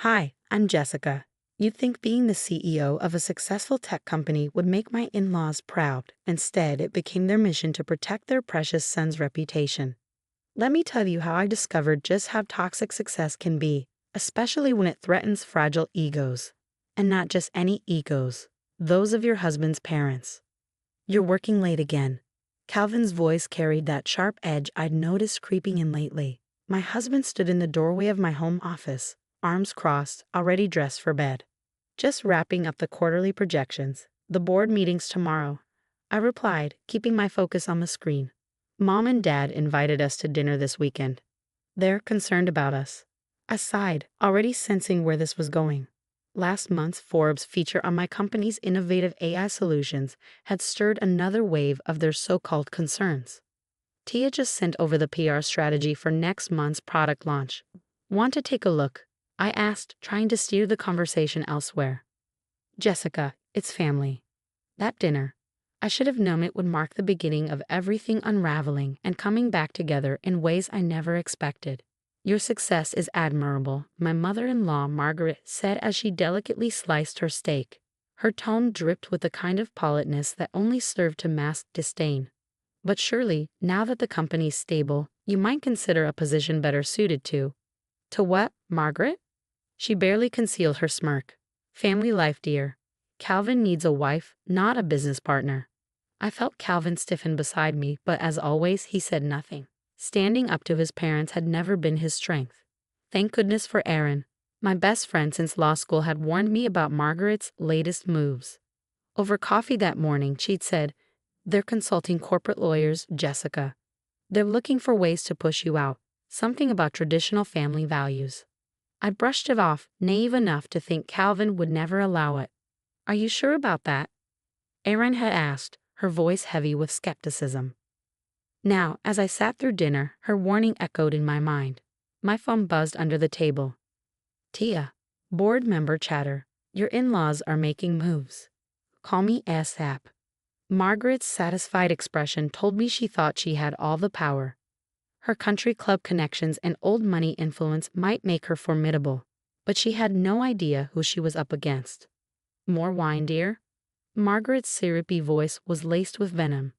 Hi, I'm Jessica. You'd think being the CEO of a successful tech company would make my in-laws proud. Instead, it became their mission to protect their precious son's reputation. Let me tell you how I discovered just how toxic success can be, especially when it threatens fragile egos. And not just any egos, those of your husband's parents. You're working late again. Calvin's voice carried that sharp edge I'd noticed creeping in lately. My husband stood in the doorway of my home office, arms crossed, already dressed for bed. Just wrapping up the quarterly projections. The board meeting's tomorrow. I replied, keeping my focus on the screen. Mom and Dad invited us to dinner this weekend. They're concerned about us. I sighed, already sensing where this was going. Last month's Forbes feature on my company's innovative AI solutions had stirred another wave of their so-called concerns. Tia just sent over the PR strategy for next month's product launch. Want to take a look? I asked, trying to steer the conversation elsewhere. Jessica, it's family. That dinner. I should have known it would mark the beginning of everything unraveling and coming back together in ways I never expected. Your success is admirable, my mother-in-law Margaret said as she delicately sliced her steak. Her tone dripped with the kind of politeness that only served to mask disdain. But surely, now that the company's stable, you might consider a position better suited to. To what, Margaret? She barely concealed her smirk. Family life, dear. Calvin needs a wife, not a business partner. I felt Calvin stiffen beside me, but as always, he said nothing. Standing up to his parents had never been his strength. Thank goodness for Aaron. My best friend since law school had warned me about Margaret's latest moves. Over coffee that morning, she'd said, "They're consulting corporate lawyers, Jessica. They're looking for ways to push you out. Something about traditional family values." I brushed it off, naive enough to think Calvin would never allow it. "Are you sure about that?" Erin had asked, her voice heavy with skepticism. Now, as I sat through dinner, her warning echoed in my mind. My phone buzzed under the table. "Tia, board member chatter. Your in-laws are making moves. Call me ASAP." Margaret's satisfied expression told me she thought she had all the power. Her country club connections and old money influence might make her formidable, but she had no idea who she was up against. "More wine, dear?" Margaret's syrupy voice was laced with venom.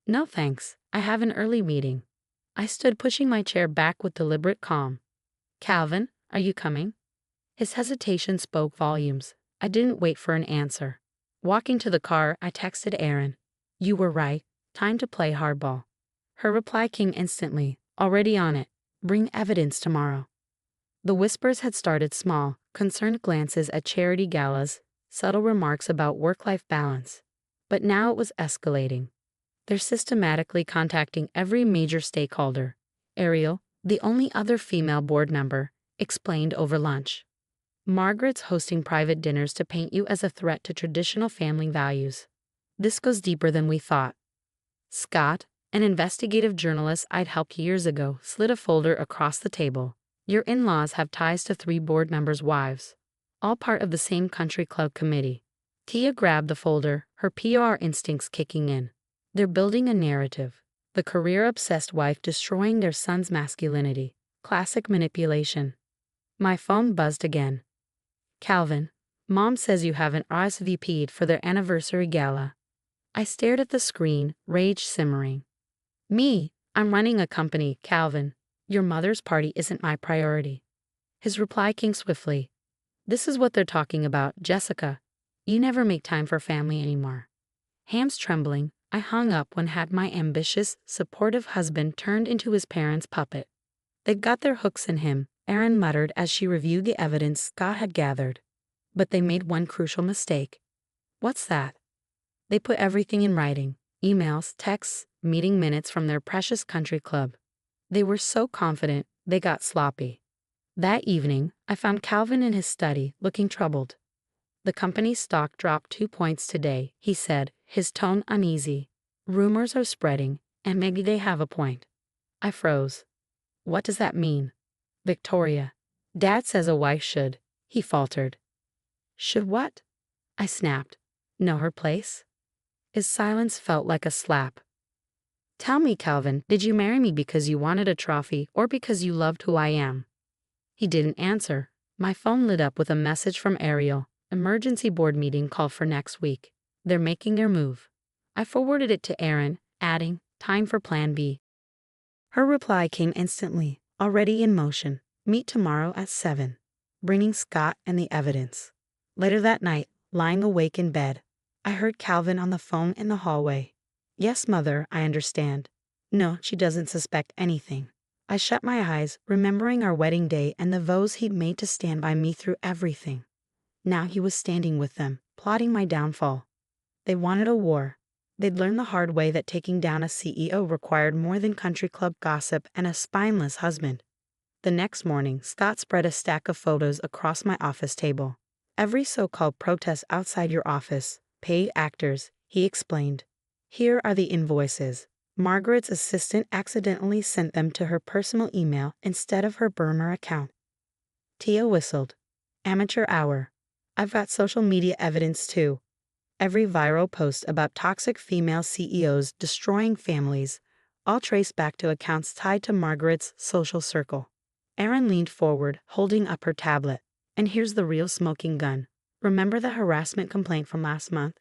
"No thanks, I have an early meeting." I stood pushing my chair back with deliberate calm. "Calvin, are you coming?" His hesitation spoke volumes. I didn't wait for an answer. Walking to the car, I texted Erin. "You were right, time to play hardball." Her reply came instantly, "Already on it. Bring evidence tomorrow." The whispers had started small, concerned glances at charity galas, subtle remarks about work-life balance. But now it was escalating. They're systematically contacting every major stakeholder. Ariel, the only other female board member, explained over lunch. Margaret's hosting private dinners to paint you as a threat to traditional family values. This goes deeper than we thought. Scott, an investigative journalist I'd helped years ago, slid a folder across the table. Your in-laws have ties to 3 board members' wives, all part of the same country club committee. Tia grabbed the folder, her PR instincts kicking in. They're building a narrative. The career-obsessed wife destroying their son's masculinity. Classic manipulation. My phone buzzed again. "Calvin, Mom says you haven't RSVP'd for their anniversary gala." I stared at the screen, rage simmering. "Me, I'm running a company, Calvin. Your mother's party isn't my priority." His reply came swiftly. "This is what they're talking about, Jessica. You never make time for family anymore." Hands trembling, I hung up when had my ambitious, supportive husband turned into his parents' puppet. "They've got their hooks in him," Erin muttered as she reviewed the evidence Scott had gathered. "But they made one crucial mistake." "What's that?" "They put everything in writing. Emails, texts, meeting minutes from their precious country club. They were so confident, they got sloppy." That evening, I found Calvin in his study, looking troubled. "The company's stock dropped 2 points today," he said, his tone uneasy. "Rumors are spreading, and maybe they have a point." I froze. "What does that mean?" "Victoria. Dad says a wife should," he faltered. "Should what?" I snapped. "Know her place?" His silence felt like a slap. "Tell me, Calvin, did you marry me because you wanted a trophy or because you loved who I am?" He didn't answer, My phone lit up with a message from Ariel. Emergency board meeting call for next week. They're making their move. I forwarded it to Erin, adding, time for plan B. Her reply came instantly, already in motion. Meet tomorrow at 7. Bringing Scott and the evidence. Later that night, lying awake in bed, I heard Calvin on the phone in the hallway. Yes, mother, I understand. No, she doesn't suspect anything. I shut my eyes, remembering our wedding day and the vows he'd made to stand by me through everything. Now he was standing with them, plotting my downfall. They wanted a war. They'd learned the hard way that taking down a CEO required more than country club gossip and a spineless husband. The next morning, Scott spread a stack of photos across my office table. Every so-called protest outside your office, paid actors, he explained. Here are the invoices. Margaret's assistant accidentally sent them to her personal email instead of her burner account. Tia whistled. Amateur hour. I've got social media evidence too. Every viral post about toxic female CEOs destroying families, all traced back to accounts tied to Margaret's social circle. Erin leaned forward, holding up her tablet. And here's the real smoking gun. Remember the harassment complaint from last month?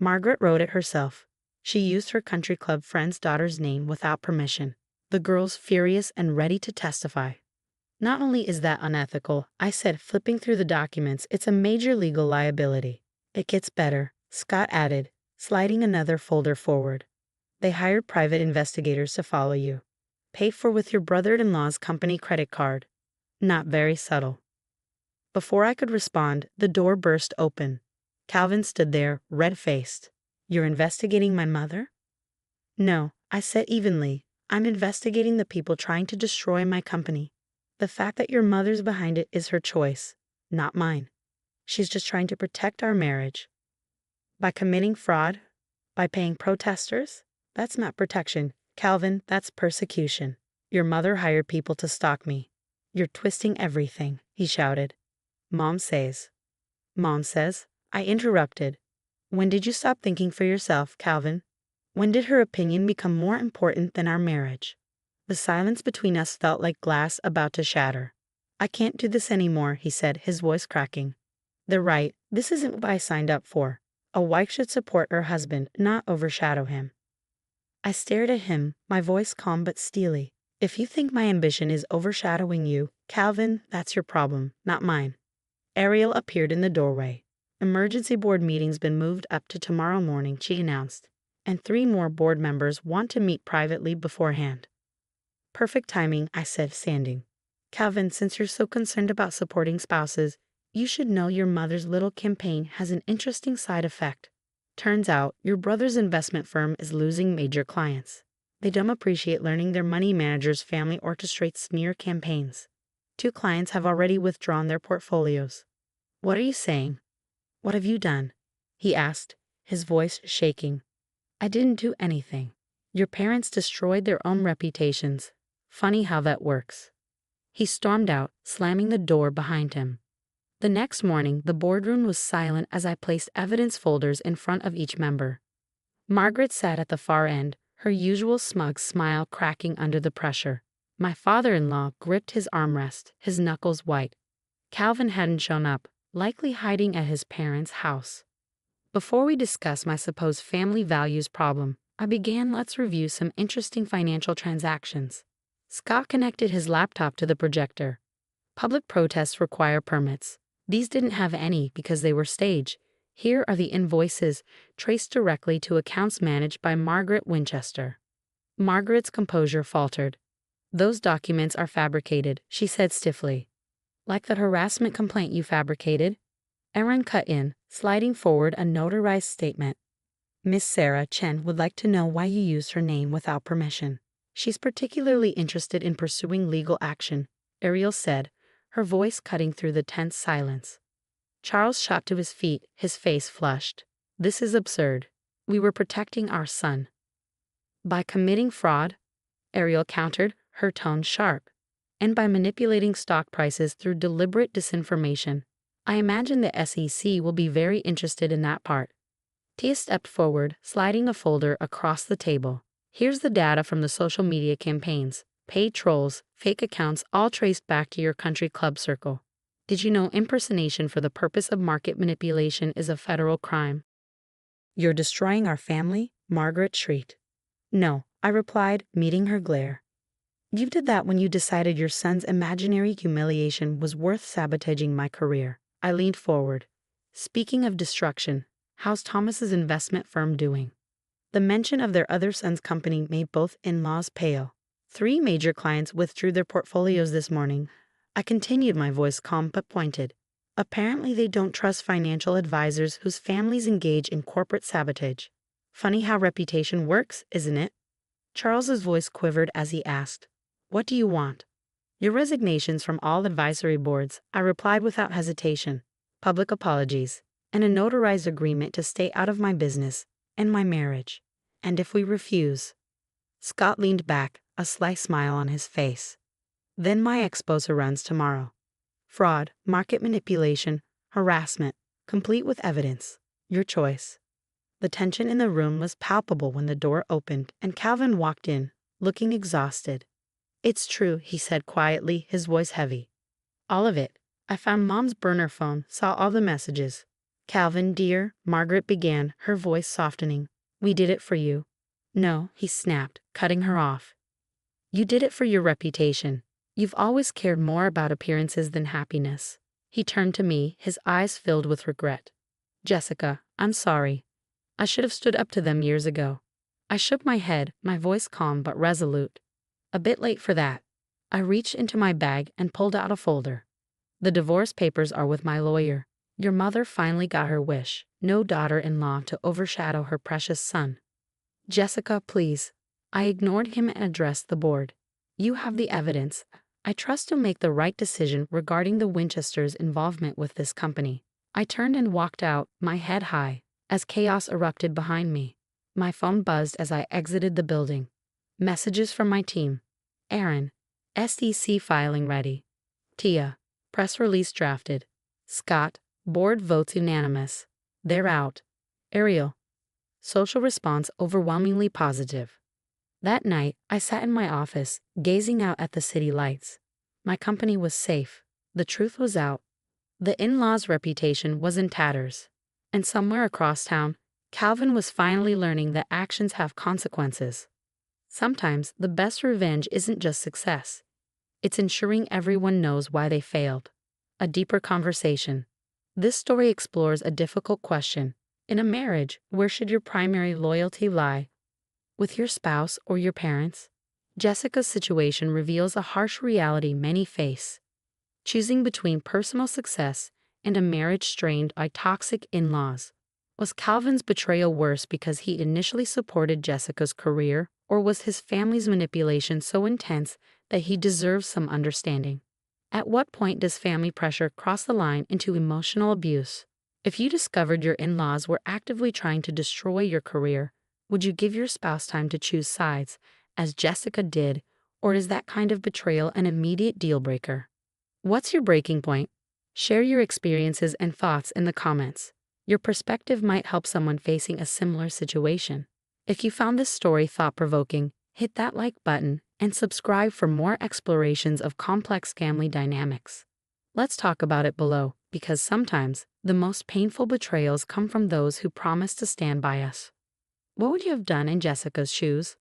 Margaret wrote it herself. She used her country club friend's daughter's name without permission. The girl's furious and ready to testify. Not only is that unethical, I said, flipping through the documents, it's a major legal liability. It gets better, Scott added, sliding another folder forward. They hired private investigators to follow you. Pay for with your brother-in-law's company credit card. Not very subtle. Before I could respond, the door burst open. Calvin stood there, red-faced. You're investigating my mother? No, I said evenly. I'm investigating the people trying to destroy my company. The fact that your mother's behind it is her choice, not mine. She's just trying to protect our marriage. By committing fraud? By paying protesters? That's not protection. Calvin, that's persecution. Your mother hired people to stalk me. You're twisting everything, he shouted. Mom says. Mom says? I interrupted. When did you stop thinking for yourself, Calvin? When did her opinion become more important than our marriage? The silence between us felt like glass about to shatter. I can't do this anymore, he said, his voice cracking. They're right. This isn't what I signed up for. A wife should support her husband, not overshadow him. I stared at him, my voice calm but steely. If you think my ambition is overshadowing you, Calvin, that's your problem, not mine. Ariel appeared in the doorway. Emergency board meeting's been moved up to tomorrow morning, she announced, and 3 more board members want to meet privately beforehand. Perfect timing, I said, standing. Calvin, since you're so concerned about supporting spouses, you should know your mother's little campaign has an interesting side effect. Turns out, your brother's investment firm is losing major clients. They don't appreciate learning their money manager's family orchestrates smear campaigns. 2 clients have already withdrawn their portfolios. What are you saying? What have you done? He asked, his voice shaking. I didn't do anything. Your parents destroyed their own reputations. Funny how that works. He stormed out, slamming the door behind him. The next morning, the boardroom was silent as I placed evidence folders in front of each member. Margaret sat at the far end, her usual smug smile cracking under the pressure. My father-in-law gripped his armrest, his knuckles white. Calvin hadn't shown up, likely hiding at his parents' house. Before we discuss my supposed family values problem, I began, let's review some interesting financial transactions. Scott connected his laptop to the projector. Public protests require permits. These didn't have any because they were staged. Here are the invoices, traced directly to accounts managed by Margaret Winchester. Margaret's composure faltered. Those documents are fabricated, she said stiffly. Like the harassment complaint you fabricated? Erin cut in, sliding forward a notarized statement. Miss Sarah Chen would like to know why you used her name without permission. She's particularly interested in pursuing legal action, Ariel said, her voice cutting through the tense silence. Charles shot to his feet, his face flushed. This is absurd. We were protecting our son. By committing fraud, Ariel countered, her tone sharp, and by manipulating stock prices through deliberate disinformation. I imagine the SEC will be very interested in that part. Tia stepped forward, sliding a folder across the table. Here's the data from the social media campaigns. Paid trolls, fake accounts, all traced back to your country club circle. Did you know impersonation for the purpose of market manipulation is a federal crime? You're destroying our family? Margaret shrieked. No, I replied, meeting her glare. You did that when you decided your son's imaginary humiliation was worth sabotaging my career. I leaned forward. Speaking of destruction, how's Thomas's investment firm doing? The mention of their other son's company made both in-laws pale. 3 major clients withdrew their portfolios this morning. I continued, my voice calm but pointed. Apparently they don't trust financial advisors whose families engage in corporate sabotage. Funny how reputation works, isn't it? Charles's voice quivered as he asked, "What do you want?" "Your resignations from all advisory boards," I replied without hesitation. "Public apologies, and a notarized agreement to stay out of my business and my marriage. And if we refuse—" Scott leaned back, a sly smile on his face. "Then my exposé runs tomorrow. Fraud, market manipulation, harassment, complete with evidence. Your choice." The tension in the room was palpable when the door opened and Calvin walked in, looking exhausted. "It's true," he said quietly, his voice heavy. "All of it. I found Mom's burner phone, saw all the messages." "Calvin, dear," Margaret began, her voice softening. "We did it for you." "No," he snapped, cutting her off. "You did it for your reputation. You've always cared more about appearances than happiness." He turned to me, his eyes filled with regret. "Jessica, I'm sorry. I should have stood up to them years ago." I shook my head, my voice calm but resolute. "A bit late for that." I reached into my bag and pulled out a folder. "The divorce papers are with my lawyer. Your mother finally got her wish. No daughter-in-law to overshadow her precious son." "Jessica, please." I ignored him and addressed the board. "You have the evidence. I trust you'll make the right decision regarding the Winchesters' involvement with this company." I turned and walked out, my head high, as chaos erupted behind me. My phone buzzed as I exited the building. Messages from my team. Aaron, SEC filing ready. Tia, press release drafted. Scott, board votes unanimous. They're out. Ariel, social response overwhelmingly positive. That night, I sat in my office, gazing out at the city lights. My company was safe. The truth was out. The in-laws' reputation was in tatters. And somewhere across town, Calvin was finally learning that actions have consequences. Sometimes the best revenge isn't just success. It's ensuring everyone knows why they failed. A deeper conversation. This story explores a difficult question. In a marriage, where should your primary loyalty lie? With your spouse or your parents? Jessica's situation reveals a harsh reality many face. Choosing between personal success and a marriage strained by toxic in-laws. Was Calvin's betrayal worse because he initially supported Jessica's career, or was his family's manipulation so intense that he deserves some understanding? At what point does family pressure cross the line into emotional abuse? If you discovered your in-laws were actively trying to destroy your career, would you give your spouse time to choose sides, as Jessica did, or is that kind of betrayal an immediate deal breaker? What's your breaking point? Share your experiences and thoughts in the comments. Your perspective might help someone facing a similar situation. If you found this story thought-provoking, hit that like button and subscribe for more explorations of complex family dynamics. Let's talk about it below, because sometimes the most painful betrayals come from those who promise to stand by us. What would you have done in Jessica's shoes?